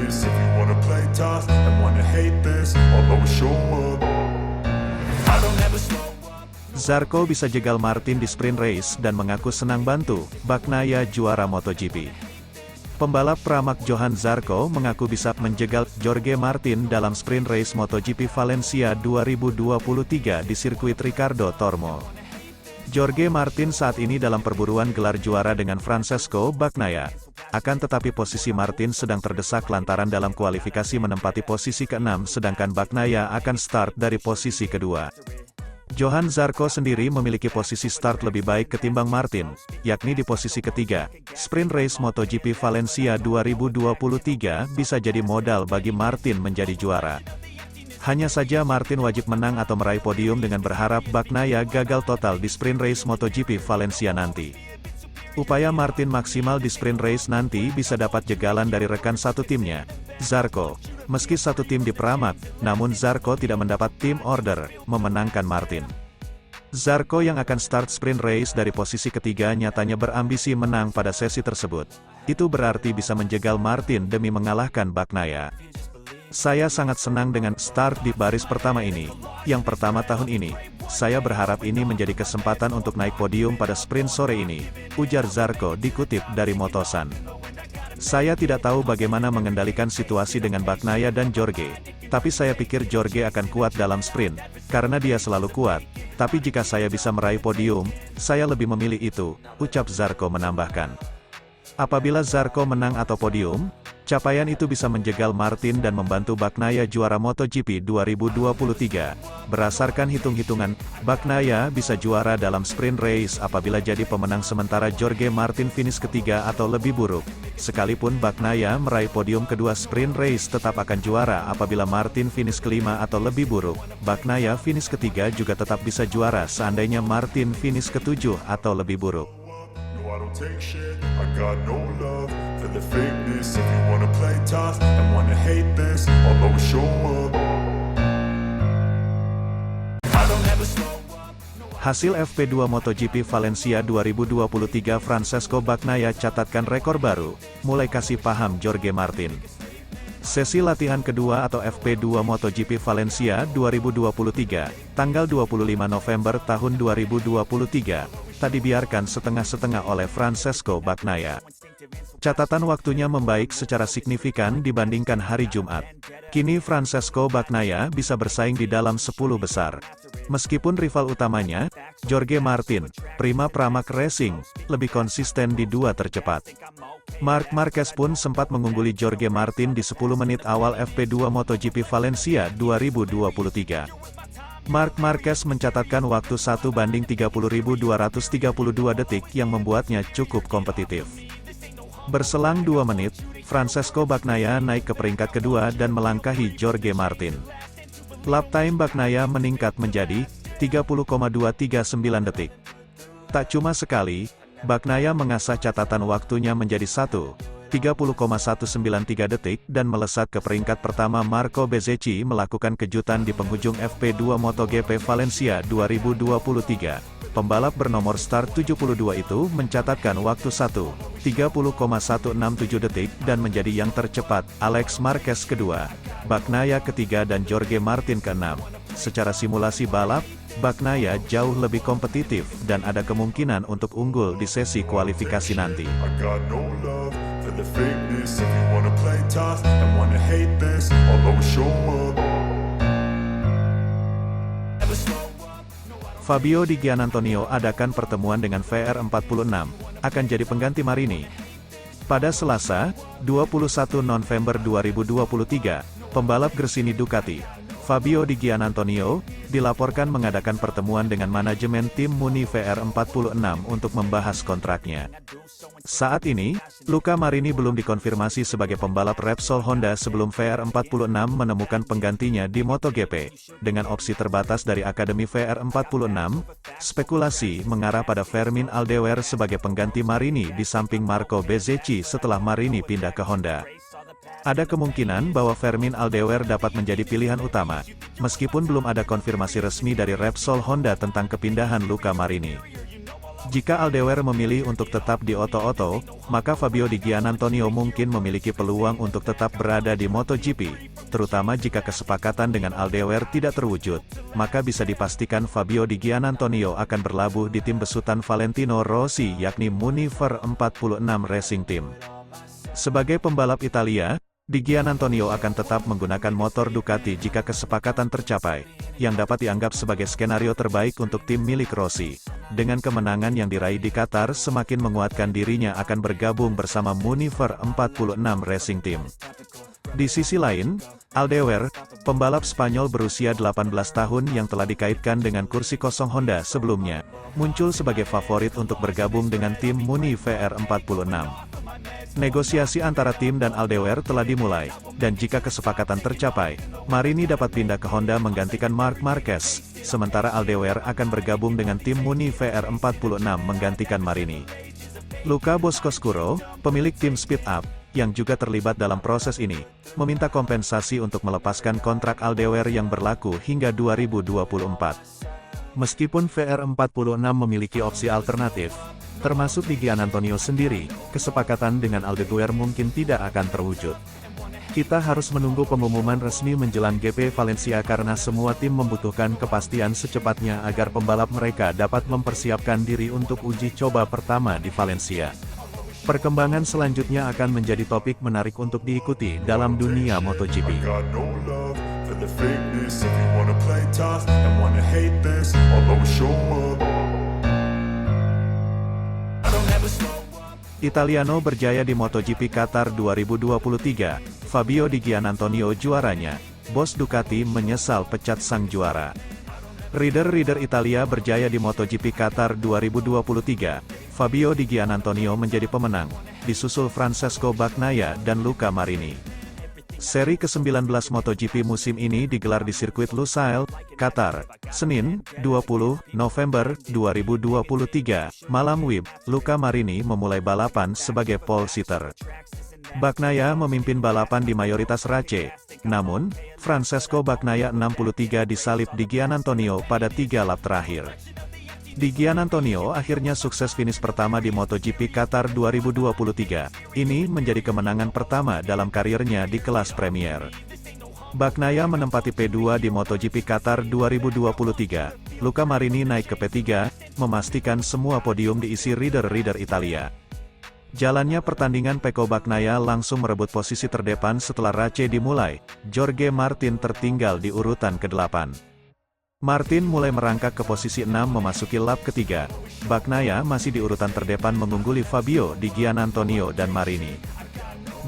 this. If you wanna play tough and wanna hate this, I'll always show up. I don't ever slow up. Zarco bisa jegal Martin di sprint race dan mengaku senang bantu Bagnaia juara MotoGP. Pembalap Pramac Johan Zarco mengaku bisa menjegal Jorge Martin dalam sprint race MotoGP Valencia 2023 di sirkuit Ricardo Tormo. Jorge Martin saat ini dalam perburuan gelar juara dengan Francesco Bagnaia. Akan tetapi posisi Martin sedang terdesak lantaran dalam kualifikasi menempati posisi ke-6 sedangkan Bagnaia akan start dari posisi kedua. Johan Zarco sendiri memiliki posisi start lebih baik ketimbang Martin, yakni di posisi ketiga. Sprint race MotoGP Valencia 2023 bisa jadi modal bagi Martin menjadi juara. Hanya saja Martin wajib menang atau meraih podium dengan berharap Bagnaia gagal total di sprint race MotoGP Valencia nanti. Upaya Martin maksimal di sprint race nanti bisa dapat jegalan dari rekan satu timnya, Zarco. Meski satu tim di Pramac, namun Zarco tidak mendapat team order, memenangkan Martin. Zarco yang akan start sprint race dari posisi ketiga nyatanya berambisi menang pada sesi tersebut. Itu berarti bisa menjegal Martin demi mengalahkan Bagnaia. Saya sangat senang dengan start di baris pertama ini, yang pertama tahun ini. Saya berharap ini menjadi kesempatan untuk naik podium pada sprint sore ini, ujar Zarco dikutip dari Motosan. Saya tidak tahu bagaimana mengendalikan situasi dengan Bagnaia dan Jorge, tapi saya pikir Jorge akan kuat dalam sprint, karena dia selalu kuat, tapi jika saya bisa meraih podium, saya lebih memilih itu, ucap Zarco menambahkan. Apabila Zarco menang atau podium, capaian itu bisa menjegal Martin dan membantu Bagnaia juara MotoGP 2023. Berdasarkan hitung-hitungan, Bagnaia bisa juara dalam sprint race apabila jadi pemenang sementara Jorge Martin finish ketiga atau lebih buruk. Sekalipun Bagnaia meraih podium kedua sprint race tetap akan juara apabila Martin finish kelima atau lebih buruk. Bagnaia finish ketiga juga tetap bisa juara seandainya Martin finish ketujuh atau lebih buruk. I don't take shit, I got no love for the fakeness. If you wanna play tough and wanna hate this, I'll always show up. I don't ever slow up. Hasil FP2 MotoGP Valencia 2023 Francesco Bagnaia catatkan rekor baru, mulai kasih paham Jorge Martin. Sesi latihan kedua atau FP2 MotoGP Valencia 2023, tanggal 25 November tahun 2023, tak dibiarkan setengah-setengah oleh Francesco Bagnaia. Catatan waktunya membaik secara signifikan dibandingkan hari Jumat. Kini Francesco Bagnaia bisa bersaing di dalam 10 besar. Meskipun rival utamanya, Jorge Martin, Prima Pramac Racing, lebih konsisten di dua tercepat. Marc Marquez pun sempat mengungguli Jorge Martin di 10 menit awal FP2 MotoGP Valencia 2023. Marc Marquez mencatatkan waktu 1:30.232 detik yang membuatnya cukup kompetitif. Berselang 2 menit, Francesco Bagnaia naik ke peringkat kedua dan melangkahi Jorge Martin. Lap time Bagnaia meningkat menjadi 30,239 detik. Tak cuma sekali, Bagnaia mengasah catatan waktunya menjadi 1:30,193 detik dan melesat ke peringkat pertama. Marco Bezzecchi melakukan kejutan di penghujung FP2 MotoGP Valencia 2023. Pembalap bernomor start 72 itu mencatatkan waktu 1:30,167 detik dan menjadi yang tercepat. Alex Marquez kedua, Bagnaia ketiga dan Jorge Martin keenam. Secara simulasi balap, Bagnaia jauh lebih kompetitif dan ada kemungkinan untuk unggul di sesi kualifikasi nanti. I got no love for the fakeness. If you wanna play tough and wanna hate this, I'll always show up. Fabio Di Giannantonio adakan pertemuan dengan VR46, akan jadi pengganti Marini. Pada Selasa, 21 November 2023, pembalap Gresini Ducati, Fabio Di Giannantonio, dilaporkan mengadakan pertemuan dengan manajemen tim Muni VR46 untuk membahas kontraknya. Saat ini, Luca Marini belum dikonfirmasi sebagai pembalap Repsol Honda sebelum VR46 menemukan penggantinya di MotoGP. Dengan opsi terbatas dari Akademi VR46, spekulasi mengarah pada Fermin Aldewer sebagai pengganti Marini di samping Marco Bezzecchi setelah Marini pindah ke Honda. Ada kemungkinan bahwa Fermin Aldewer dapat menjadi pilihan utama, meskipun belum ada konfirmasi resmi dari Repsol Honda tentang kepindahan Luca Marini. Jika Aldewer memilih untuk tetap di Oto-Oto, maka Fabio Di Giannantonio mungkin memiliki peluang untuk tetap berada di MotoGP, terutama jika kesepakatan dengan Aldewer tidak terwujud, maka bisa dipastikan Fabio Di Giannantonio akan berlabuh di tim besutan Valentino Rossi yakni Muniver 46 Racing Team. Sebagai pembalap Italia, Di Giannantonio akan tetap menggunakan motor Ducati jika kesepakatan tercapai, yang dapat dianggap sebagai skenario terbaik untuk tim milik Rossi. Dengan kemenangan yang diraih di Qatar semakin menguatkan dirinya akan bergabung bersama Muniver 46 Racing Team. Di sisi lain, Aldewer, pembalap Spanyol berusia 18 tahun yang telah dikaitkan dengan kursi kosong Honda sebelumnya, muncul sebagai favorit untuk bergabung dengan tim Muniver 46. Negosiasi antara tim dan Aldewer telah dimulai, dan jika kesepakatan tercapai, Marini dapat pindah ke Honda menggantikan Marc Marquez, sementara Aldewer akan bergabung dengan tim Muniver 46 menggantikan Marini. Luca Boscoscuro, pemilik tim Speed Up, yang juga terlibat dalam proses ini, meminta kompensasi untuk melepaskan kontrak Aldewer yang berlaku hingga 2024. Meskipun VR46 memiliki opsi alternatif, termasuk Di Giannantonio sendiri, kesepakatan dengan Aldewer mungkin tidak akan terwujud. Kita harus menunggu pengumuman resmi menjelang GP Valencia karena semua tim membutuhkan kepastian secepatnya agar pembalap mereka dapat mempersiapkan diri untuk uji coba pertama di Valencia. Perkembangan selanjutnya akan menjadi topik menarik untuk diikuti dalam dunia MotoGP. The fakeness, if you wanna play tough and wanna hate this, I'll always show up. Italiano berjaya di MotoGP Qatar 2023, Fabio Di Giannantonio juaranya, bos Ducati menyesal pecat sang juara. Rider Italia berjaya di MotoGP Qatar 2023, Fabio Di Giannantonio menjadi pemenang, disusul Francesco Bagnaia dan Luca Marini. Seri ke-19 MotoGP musim ini digelar di sirkuit Lusail, Qatar, Senin, 20 November 2023, malam WIB. Luca Marini memulai balapan sebagai pole sitter. Bagnaia memimpin balapan di mayoritas race, namun, Francesco Bagnaia 63 disalip Di Giannantonio pada 3 lap terakhir. Di Giannantonio akhirnya sukses finish pertama di MotoGP Qatar 2023. Ini menjadi kemenangan pertama dalam karirnya di kelas Premier. Bagnaia menempati P2 di MotoGP Qatar 2023. Luca Marini naik ke P3, memastikan semua podium diisi rider Italia. Jalannya pertandingan, Pecco Bagnaia langsung merebut posisi terdepan setelah race dimulai. Jorge Martin tertinggal di urutan ke-8. Martin mulai merangkak ke posisi 6 memasuki lap ketiga. Bagnaia masih di urutan terdepan mengungguli Fabio Di Giannantonio dan Marini.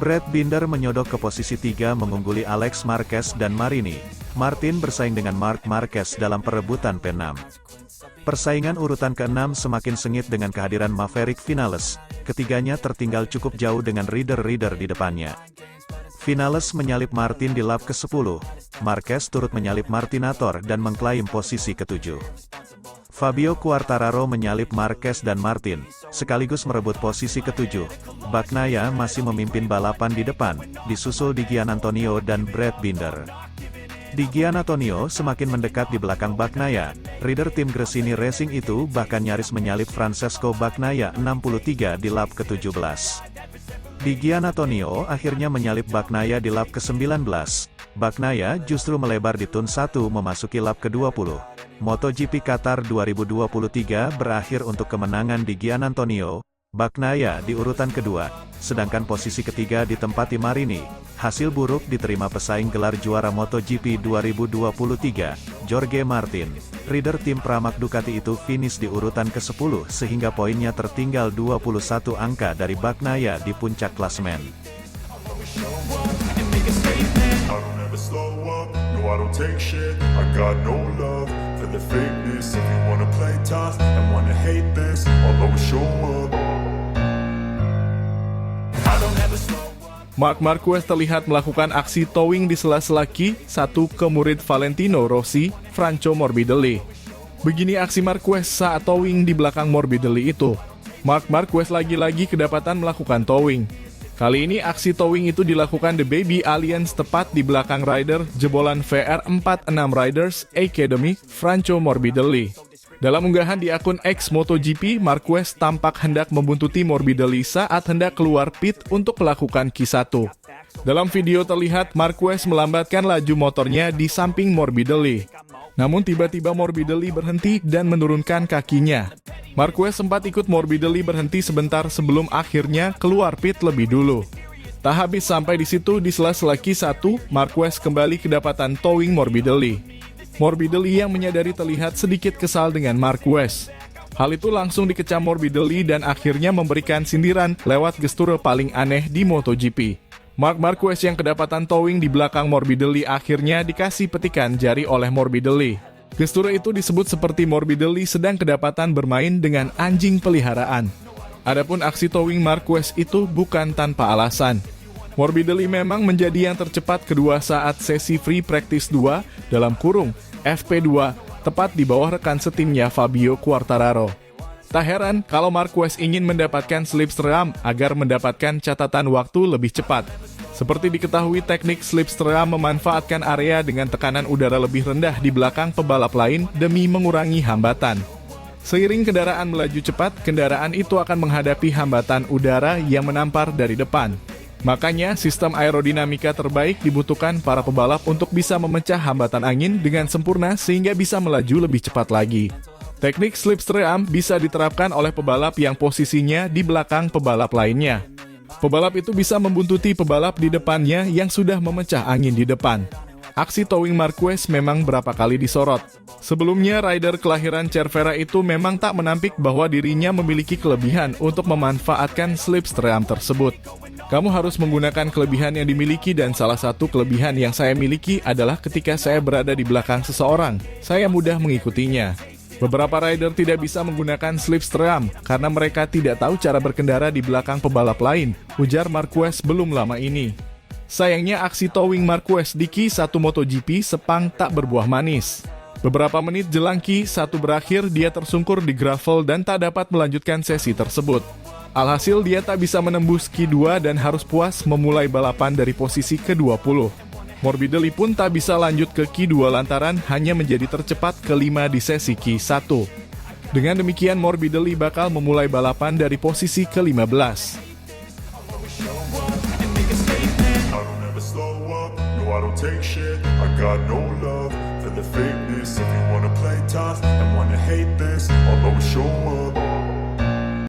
Brad Binder menyodok ke posisi 3 mengungguli Alex Marquez dan Marini. Martin bersaing dengan Marc Marquez dalam perebutan P6. Persaingan urutan ke-6 semakin sengit dengan kehadiran Maverick Vinales. Ketiganya tertinggal cukup jauh dengan rider di depannya. Vinales menyalip Martin di lap ke-10, Marquez turut menyalip Martinator dan mengklaim posisi ke-7. Fabio Quartararo menyalip Marquez dan Martin, sekaligus merebut posisi ke-7. Bagnaia masih memimpin balapan di depan, disusul Di Giannantonio dan Brad Binder. Di Giannantonio semakin mendekat di belakang Bagnaia, rider tim Gresini Racing itu bahkan nyaris menyalip Francesco Bagnaia 63 di lap ke-17. Di Giannantonio akhirnya menyalip Bagnaia di lap ke-19. Bagnaia justru melebar di turn 1 memasuki lap ke-20. MotoGP Qatar 2023 berakhir untuk kemenangan Di Giannantonio. Bagnaia di urutan kedua, sedangkan posisi ketiga ditempati Marini. Hasil buruk diterima pesaing gelar juara MotoGP 2023, Jorge Martin. Rider tim Pramac Ducati itu finish di urutan ke-10 sehingga poinnya tertinggal 21 angka dari Bagnaia di puncak klasemen. Marc Marquez terlihat melakukan aksi towing di sela-sela Q1 ke murid Valentino Rossi, Franco Morbidelli. Begini aksi Marquez saat towing di belakang Morbidelli itu. Marc Marquez lagi-lagi kedapatan melakukan towing. Kali ini aksi towing itu dilakukan The Baby Alliance tepat di belakang rider jebolan VR46 Riders Academy, Franco Morbidelli. Dalam unggahan di akun X MotoGP, Marquez tampak hendak membuntuti Morbidelli saat hendak keluar pit untuk melakukan Q1. Dalam video terlihat Marquez melambatkan laju motornya di samping Morbidelli. Namun tiba-tiba Morbidelli berhenti dan menurunkan kakinya. Marquez sempat ikut Morbidelli berhenti sebentar sebelum akhirnya keluar pit lebih dulu. Tak habis sampai di situ, di sela-sela Q1, Marquez kembali kedapatan towing Morbidelli. Morbidelli yang menyadari terlihat sedikit kesal dengan Marquez. Hal itu langsung dikecam Morbidelli dan akhirnya memberikan sindiran lewat gestur paling aneh di MotoGP. Marc Marquez yang kedapatan towing di belakang Morbidelli akhirnya dikasih petikan jari oleh Morbidelli. Gestur itu disebut seperti Morbidelli sedang kedapatan bermain dengan anjing peliharaan. Adapun aksi towing Marquez itu bukan tanpa alasan. Morbidelli memang menjadi yang tercepat kedua saat sesi free practice 2 (FP2) tepat di bawah rekan setimnya Fabio Quartararo. Tak heran kalau Marquez ingin mendapatkan slipstream agar mendapatkan catatan waktu lebih cepat. Seperti diketahui, teknik slipstream memanfaatkan area dengan tekanan udara lebih rendah di belakang pebalap lain demi mengurangi hambatan. Seiring kendaraan melaju cepat, kendaraan itu akan menghadapi hambatan udara yang menampar dari depan. Makanya, sistem aerodinamika terbaik dibutuhkan para pebalap untuk bisa memecah hambatan angin dengan sempurna sehingga bisa melaju lebih cepat lagi. Teknik slipstream bisa diterapkan oleh pebalap yang posisinya di belakang pebalap lainnya. Pebalap itu bisa membuntuti pebalap di depannya yang sudah memecah angin di depan. Aksi towing Marquez memang berapa kali disorot. Sebelumnya, rider kelahiran Cervera itu memang tak menampik bahwa dirinya memiliki kelebihan untuk memanfaatkan slipstream tersebut. Kamu harus menggunakan kelebihan yang dimiliki dan salah satu kelebihan yang saya miliki adalah ketika saya berada di belakang seseorang, saya mudah mengikutinya. Beberapa rider tidak bisa menggunakan slipstream karena mereka tidak tahu cara berkendara di belakang pebalap lain, ujar Marquez belum lama ini. Sayangnya aksi towing Marquez di Q1 MotoGP Sepang tak berbuah manis. Beberapa menit jelang Q1 berakhir, dia tersungkur di gravel dan tak dapat melanjutkan sesi tersebut. Alhasil dia tak bisa menembus Q2 dan harus puas memulai balapan dari posisi ke-20. Morbidelli pun tak bisa lanjut ke Q2 lantaran hanya menjadi tercepat kelima di sesi Q1. Dengan demikian Morbidelli bakal memulai balapan dari posisi ke-15. I don't take shit, I got no love for the fakeness. If you wanna play tough and wanna hate this, I'll always show up.